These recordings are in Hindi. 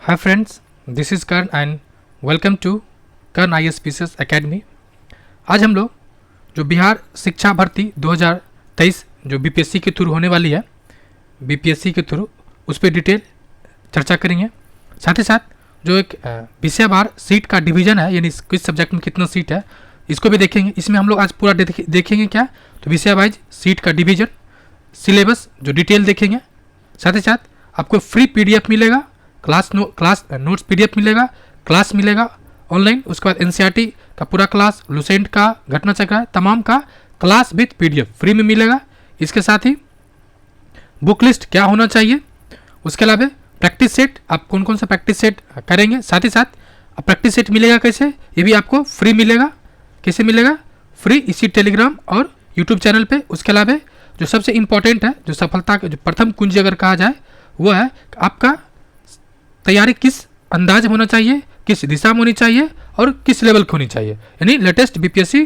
Hi friends, this is Karan and welcome to Karan ISPCS Academy। आज हम लोग जो बिहार शिक्षा भर्ती 2023 जो बीपीएससी के थ्रू होने वाली है, बीपीएससी के थ्रू उस पर डिटेल चर्चा करेंगे। साथ ही साथ जो एक विषयवार सीट का डिवीज़न है, यानी किस सब्जेक्ट में कितना सीट है, इसको भी देखेंगे। इसमें हम लोग आज पूरा देखेंगे क्या, तो विषय वाइज सीट का डिवीज़न, सिलेबस जो डिटेल देखेंगे। साथ ही साथ आपको फ्री पीडीएफ मिलेगा, क्लास नोट्स पीडीएफ मिलेगा, क्लास मिलेगा ऑनलाइन। उसके बाद एनसीईआरटी का पूरा क्लास, लुसेंट का, घटना चक्र, तमाम का क्लास विथ पीडीएफ फ्री में मिलेगा। इसके साथ ही बुक लिस्ट क्या होना चाहिए, उसके अलावा प्रैक्टिस सेट, आप कौन कौन सा प्रैक्टिस सेट करेंगे। साथ ही साथ प्रैक्टिस सेट मिलेगा कैसे, ये भी आपको फ्री मिलेगा। कैसे मिलेगा, फ्री इसी टेलीग्राम और यूट्यूब चैनल पे। उसके अलावा जो सबसे इम्पोर्टेंट है, जो सफलता का जो प्रथम कुंजी अगर कहा जाए, वो है आपका तैयारी किस अंदाज में होना चाहिए, किस दिशा में होनी चाहिए और किस लेवल की होनी चाहिए। यानी लेटेस्ट बीपीएससी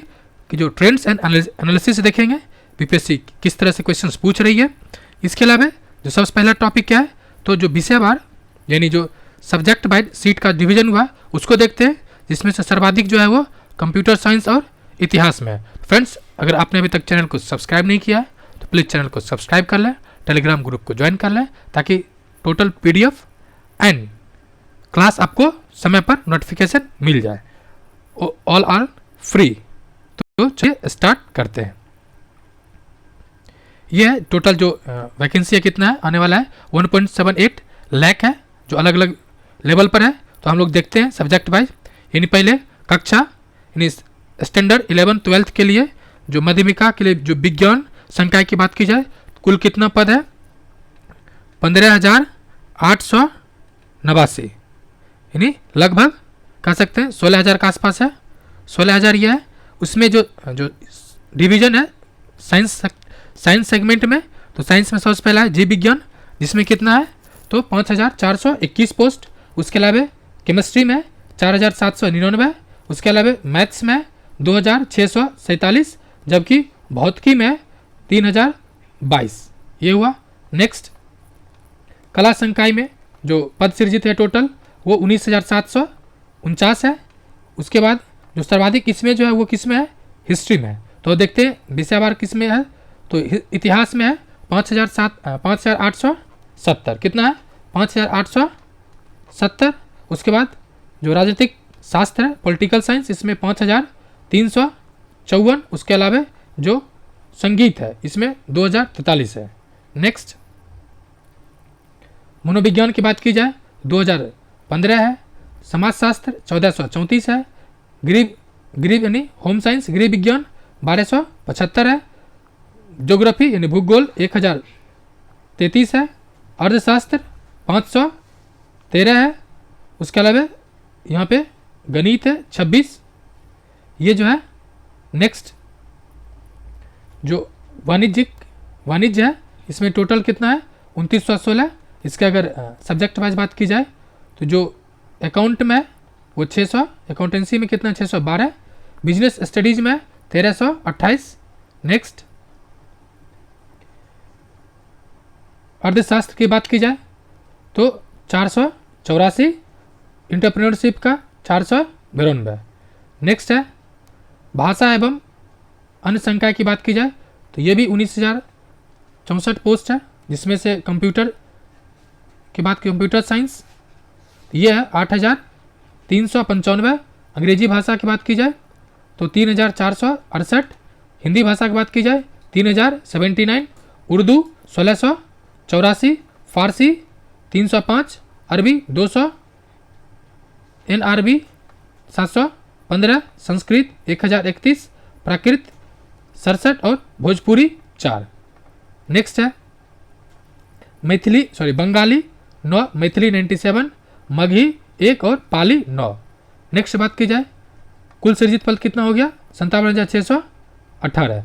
की जो ट्रेंड्स एंड एनालिसिस देखेंगे, बीपीएससी किस तरह से क्वेश्चंस पूछ रही है। इसके अलावा जो सबसे पहला टॉपिक क्या है, तो जो विषयवार यानी जो सब्जेक्ट वाइज सीट का डिवीजन हुआ उसको देखते हैं, जिसमें से सर्वाधिक जो है वो कंप्यूटर साइंस और इतिहास में है। फ्रेंड्स, अगर आपने अभी तक चैनल को सब्सक्राइब नहीं किया है तो प्लीज़ चैनल को सब्सक्राइब कर लें, टेलीग्राम ग्रुप को ज्वाइन कर लें, ताकि टोटल पीडीएफ एंड क्लास आपको समय पर नोटिफिकेशन मिल जाए। All are free. तो चलिए स्टार्ट करते हैं। ये है टोटल जो वैकेंसी है, कितना है आने वाला है 1.78 लाख है, जो अलग अलग लेवल पर है। तो हम लोग देखते हैं सब्जेक्ट वाइज। यानी पहले कक्षा यानी स्टैंडर्ड 11 12 के लिए, जो माध्यमिका के लिए जो विज्ञान संकाय की बात की जाए, कुल कितना पद है, 15,889, यानी लगभग कह सकते हैं 16,000 के आसपास है। 16,000 ये है। उसमें जो डिवीजन है साइंस सेगमेंट में, तो साइंस में सबसे पहला है जीव विज्ञान, जिसमें कितना है, तो 5,421 पोस्ट। उसके अलावा केमिस्ट्री में 4,799, उसके अलावा मैथ्स में 2,647, जबकि भौतिकी में 3,022। ये हुआ। नेक्स्ट कला संकाय में जो पद सृजित है टोटल, वो 19,749 है। उसके बाद जो सर्वाधिक इसमें जो है वो किस में है, हिस्ट्री में है। तो देखते हैं विषयवार किस में है, तो इतिहास में है 5,870। कितना है, 5,870। उसके बाद जो राजनीतिक शास्त्र है, पॉलिटिकल साइंस, इसमें 5,354। उसके अलावा जो संगीत है, इसमें 2,043 है। नेक्स्ट मनोविज्ञान की बात की जाए, 2015 है। समाजशास्त्र 1434 है। गृह यानी होम साइंस, गृह विज्ञान 1275 है। ज्योग्राफी यानी भूगोल 1033 है। अर्थशास्त्र 513 है। उसके अलावा यहाँ पे गणित है 26। ये जो है। नेक्स्ट जो वाणिज्य है, इसमें टोटल कितना है, 2916। इसके अगर सब्जेक्ट वाइज बात की जाए, तो जो अकाउंट में वो 600, अकाउंटेंसी में कितना 612, बिजनेस स्टडीज में 1328। नेक्स्ट अर्थशास्त्र की बात की जाए तो 484, इंटरप्रेन्योरशिप का 492। नेक्स्ट है भाषा एवं अन्य संकाय की बात की जाए, तो ये भी 19,064 पोस्ट है, जिसमें से कंप्यूटर की बात की, कंप्यूटर साइंस ये है 8,395। अंग्रेजी भाषा की बात की जाए तो 3,468। हिंदी भाषा की बात की जाए 3,079। उर्दू 1,684। फारसी 305। अरबी 200। NRB 715। संस्कृत 1,031। प्राकृत 67 और भोजपुरी 4। नेक्स्ट है बंगाली 9, मैथिली 97, मगही 1 और पाली 9। नेक्स्ट बात की जाए, कुल सृजित पद कितना हो गया, 57,618।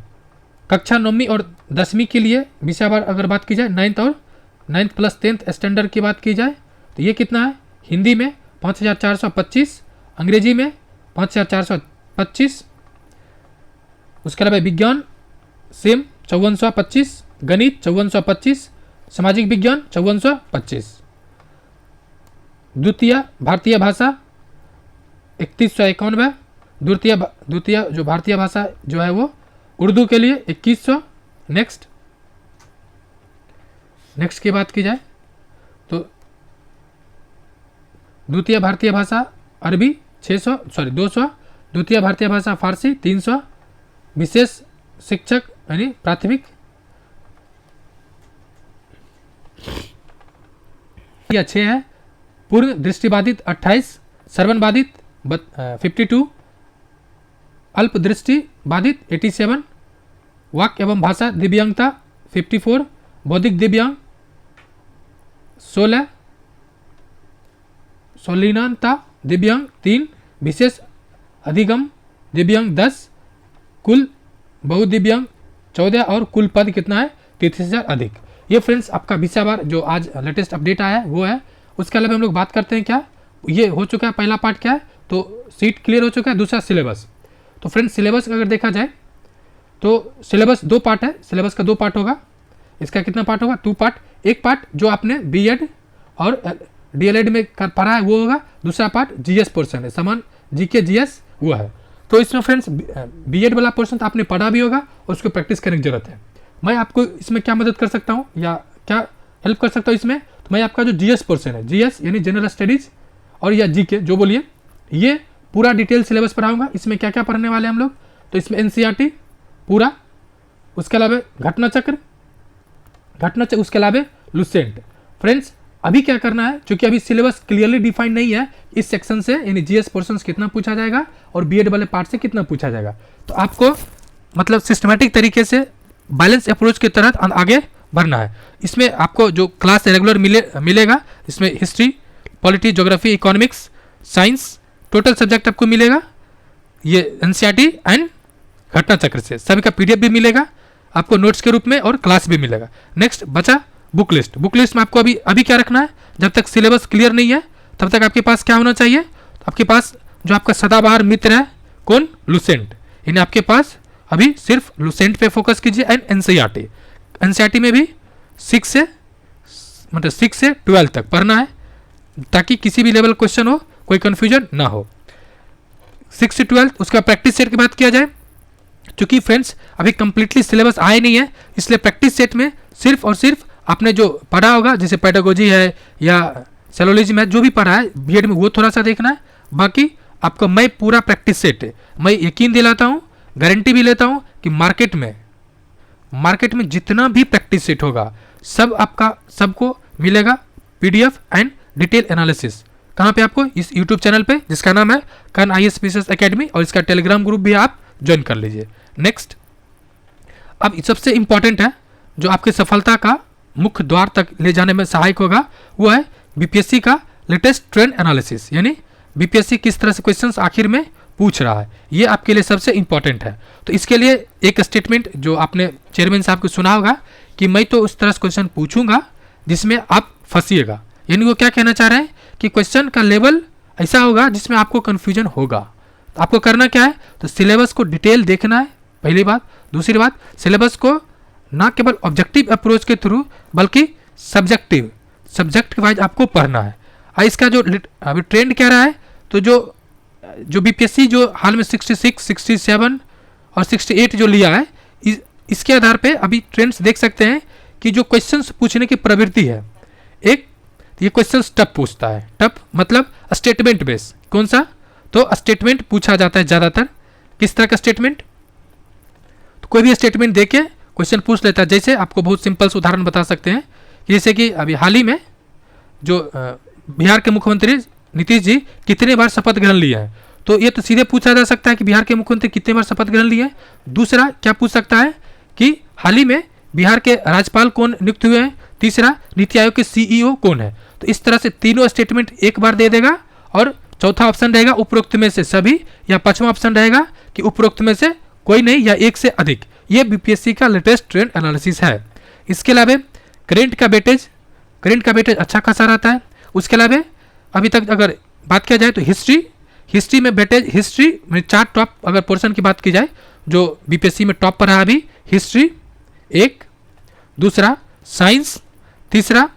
कक्षा 9वीं और 10वीं के लिए विषयवार अगर बात की जाए, 9th प्लस 10th स्टैंडर्ड की बात की जाए, तो ये कितना है, हिंदी में 5,425, अंग्रेजी में 5,425। उसके अलावा विज्ञान सेम 5,425, गणित 5,425, सामाजिक विज्ञान 5,425। द्वितीय भारतीय भाषा 3191, द्वितीय जो भारतीय भाषा जो है वो उर्दू के लिए 2100। नेक्स्ट की बात की जाए तो द्वितीय भारतीय भाषा अरबी 200, द्वितीय भारतीय भाषा फारसी 300, विशेष शिक्षक यानी प्राथमिक या 6 है, पूर्ण दृष्टिबाधित 28, श्रवण बाधित 52, अल्प दृष्टि बाधित 87, वाक्य एवं भाषा दिव्यांगता 54, बौद्धिक दिव्यांग 16, शालीनता दिव्यांग 3, विशेष अधिगम दिव्यांग 10, कुल बहुदिव्यांग 14 और कुल पद कितना है 33,000 अधिक। ये फ्रेंड्स आपका विषयवार जो आज लेटेस्ट अपडेट आया है वो है। उसके अलावा हम लोग बात करते हैं क्या, ये हो चुका है पहला पार्ट क्या है, तो सीट क्लियर हो चुका है। दूसरा सिलेबस, तो फ्रेंड्स सिलेबस अगर देखा जाए तो सिलेबस 2 पार्ट है, सिलेबस का 2 पार्ट होगा। इसका कितना पार्ट होगा 2 पार्ट। एक पार्ट जो आपने बीएड और डीएलएड में पढ़ा है वो होगा, दूसरा पार्ट जीएस पोर्शन है, समान जीके जीएस वो है। तो इसमें फ्रेंड्स बीएड वाला पोर्शन तो आपने पढ़ा भी होगा और उसको प्रैक्टिस करने की जरूरत है। मैं आपको इसमें क्या मदद कर सकता हूँ या क्या हेल्प कर सकता हूँ इसमें, तो मैं आपका जो जीएस पोर्शन है, जीएस यानी जनरल स्टडीज और या जीके जो बोलिए, ये पूरा डिटेल सिलेबस पढ़ाऊंगा। इसमें क्या क्या पढ़ने वाले हैं हम लोग, तो इसमें एनसीईआरटी पूरा, उसके अलावा घटना चक्र, उसके अलावा लुसेंट। फ्रेंड्स अभी क्या करना है, क्योंकि अभी सिलेबस क्लियरली डिफाइन नहीं है इस सेक्शन से, यानी जीएस पोर्शन से कितना पूछा जाएगा और बीएड वाले पार्ट से कितना पूछा जाएगा, तो आपको मतलब सिस्टमेटिक तरीके से बैलेंस अप्रोच के तहत आगे बढ़ना है। इसमें आपको जो क्लास रेगुलर मिलेगा, इसमें history, polity, geography, economics, science total subject आपको मिलेगा, ये एनसीईआरटी एंड घटना चक्र से सभी का पीडीएफ भी मिलेगा आपको नोट्स के रूप में और क्लास भी मिलेगा। नेक्स्ट बचा बुक लिस्ट। बुक लिस्ट में आपको अभी क्या रखना है, जब तक सिलेबस क्लियर नहीं है तब तक आपके पास क्या होना चाहिए, तो आपके पास जो आपका सदाबहार मित्र है कौन, लुसेंट, यानी आपके पास अभी सिर्फ लुसेंट पे फोकस कीजिए एंड एनसीईआरटी में भी 6 से 12 तक पढ़ना है ताकि किसी भी लेवल क्वेश्चन हो कोई कंफ्यूजन ना हो। 6 से 12 उसका प्रैक्टिस सेट की बात किया जाए, क्योंकि फ्रेंड्स अभी कंप्लीटली सिलेबस आए नहीं है, इसलिए प्रैक्टिस सेट में सिर्फ और सिर्फ आपने जो पढ़ा होगा, जैसे पेडागोजी है या सेलोलॉजी में जो भी पढ़ा है बीएड में वो थोड़ा सा देखना है। बाकी आपको मैं पूरा प्रैक्टिस सेट है, मैं यकीन दिलाता हूँ, गारंटी भी लेता हूँ कि मार्केट में जितना भी प्रैक्टिस सेट होगा सब आपका सबको मिलेगा पीडीएफ एंड डिटेल एनालिसिस। कहाँ पे आपको, इस यूट्यूब चैनल पे जिसका नाम है कर्ण आईएएस पीसीएस एकेडमी, और इसका टेलीग्राम ग्रुप भी आप ज्वाइन कर लीजिए। नेक्स्ट, अब सबसे इंपॉर्टेंट है जो आपकी सफलता का मुख्य द्वार तक ले जाने में सहायक होगा, वो है बीपीएससी का लेटेस्ट ट्रेंड एनालिसिस, यानी बीपीएससी किस तरह से क्वेश्चंस आखिर में पूछ रहा है, ये आपके लिए सबसे इंपॉर्टेंट है। तो इसके लिए एक स्टेटमेंट जो आपने चेयरमैन साहब को सुना होगा कि मैं तो उस तरह से क्वेश्चन पूछूंगा जिसमें आप फंसिएगा, यानी वो क्या कहना चाह रहे हैं कि क्वेश्चन का लेवल ऐसा होगा जिसमें आपको कन्फ्यूजन होगा। तो आपको करना क्या है, तो सिलेबस को डिटेल देखना है पहली बात। दूसरी बात, सिलेबस को ना केवल ऑब्जेक्टिव अप्रोच के थ्रू बल्कि सब्जेक्ट वाइज आपको पढ़ना है। और इसका जो अभी ट्रेंड क्या रहा है, तो जो बीपीएससी जो हाल में 66, 67 और 68 जो लिया है, इसके आधार पे अभी ट्रेंड्स देख सकते हैं कि जो क्वेश्चंस पूछने की प्रवृत्ति है, एक ये क्वेश्चंस टफ पूछता है, टफ मतलब स्टेटमेंट बेस। कौन सा, तो स्टेटमेंट पूछा जाता है ज़्यादातर। किस तरह का स्टेटमेंट, तो कोई भी स्टेटमेंट देके क्वेश्चन पूछ लेता है। जैसे आपको बहुत सिंपल से उदाहरण बता सकते हैं, जैसे कि अभी हाल ही में जो बिहार के मुख्यमंत्री नीतीश जी कितने बार शपथ ग्रहण लिए हैं, तो ये तो सीधे पूछा जा सकता है कि बिहार के मुख्यमंत्री कितने बार शपथ ग्रहण लिए हैं। दूसरा क्या पूछ सकता है कि हाल ही में बिहार के राज्यपाल कौन नियुक्त हुए हैं। तीसरा, नीति आयोग के सीईओ कौन है। तो इस तरह से तीनों स्टेटमेंट एक बार दे देगा, और चौथा ऑप्शन रहेगा उपरोक्त में से सभी, या पांचवा ऑप्शन रहेगा कि उपरोक्त में से कोई नहीं या एक से अधिक। ये बीपीएससी का लेटेस्ट ट्रेंड एनालिसिस है। इसके अलावा करेंट का वेटेज अच्छा खासा रहता है। उसके अलावा अभी तक अगर बात किया जाए तो हिस्ट्री में वेटेज, हिस्ट्री में 4 टॉप अगर पोर्शन की बात की जाए जो बीपीएससी में टॉप पर रहा अभी, हिस्ट्री एक, दूसरा साइंस, तीसरा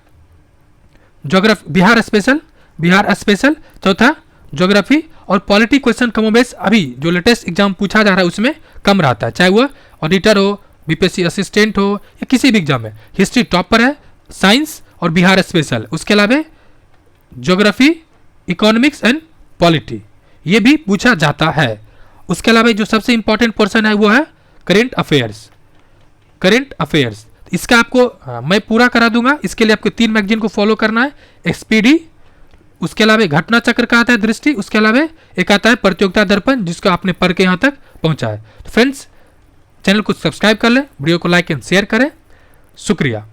geography Bihar special, Bihar special, चौथा ज्योग्राफी और पॉलिटी क्वेश्चन कमोबेश अभी जो लेटेस्ट एग्जाम पूछा जा रहा है उसमें कम रहता है, चाहे वो ऑडिटर हो, बीपीएससी असिस्टेंट हो या किसी भी एग्जाम में। हिस्ट्री टॉप पर है, साइंस और बिहार स्पेशल, उसके अलावा ज्योग्राफी, इकोनॉमिक्स एंड पॉलिटी ये भी पूछा जाता है। उसके अलावा जो सबसे इंपॉर्टेंट पोर्शन है वो है करेंट अफेयर्स। करेंट अफेयर्स इसका आपको मैं पूरा करा दूंगा, इसके लिए आपको 3 मैगजीन को फॉलो करना है, एक्सपीडी, उसके अलावा घटना चक्र का आता है दृष्टि, उसके अलावा एक आता है प्रतियोगिता दर्पण जिसको आपने पढ़ के यहाँ तक पहुँचा है। तो फ्रेंड्स चैनल को सब्सक्राइब कर लें, वीडियो को लाइक एंड शेयर करें। शुक्रिया।